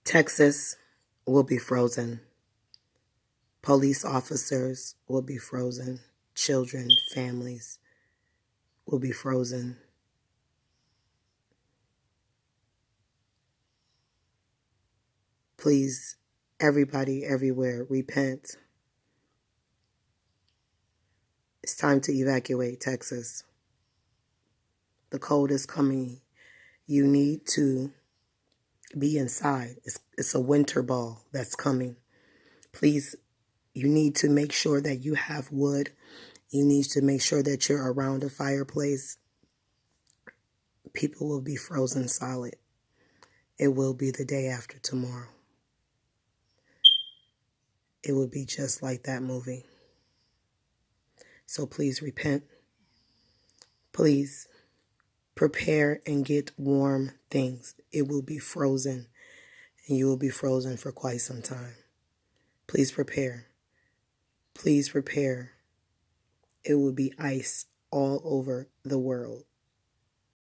Texas will be frozen. Police officers will be frozen. Children, families will be frozen. Please, everybody, everywhere, repent. It's time to evacuate Texas. The cold is coming. You need to be inside. It's a winter ball that's coming. Please, you need to make sure that you have wood. You need to make sure that you're around a fireplace. People will be frozen solid. It will be the day after tomorrow. It will be just like that movie. So please repent. Please prepare and get warm things. It will be frozen, and you will be frozen for quite some time. Please prepare. Please prepare. It will be ice all over the world.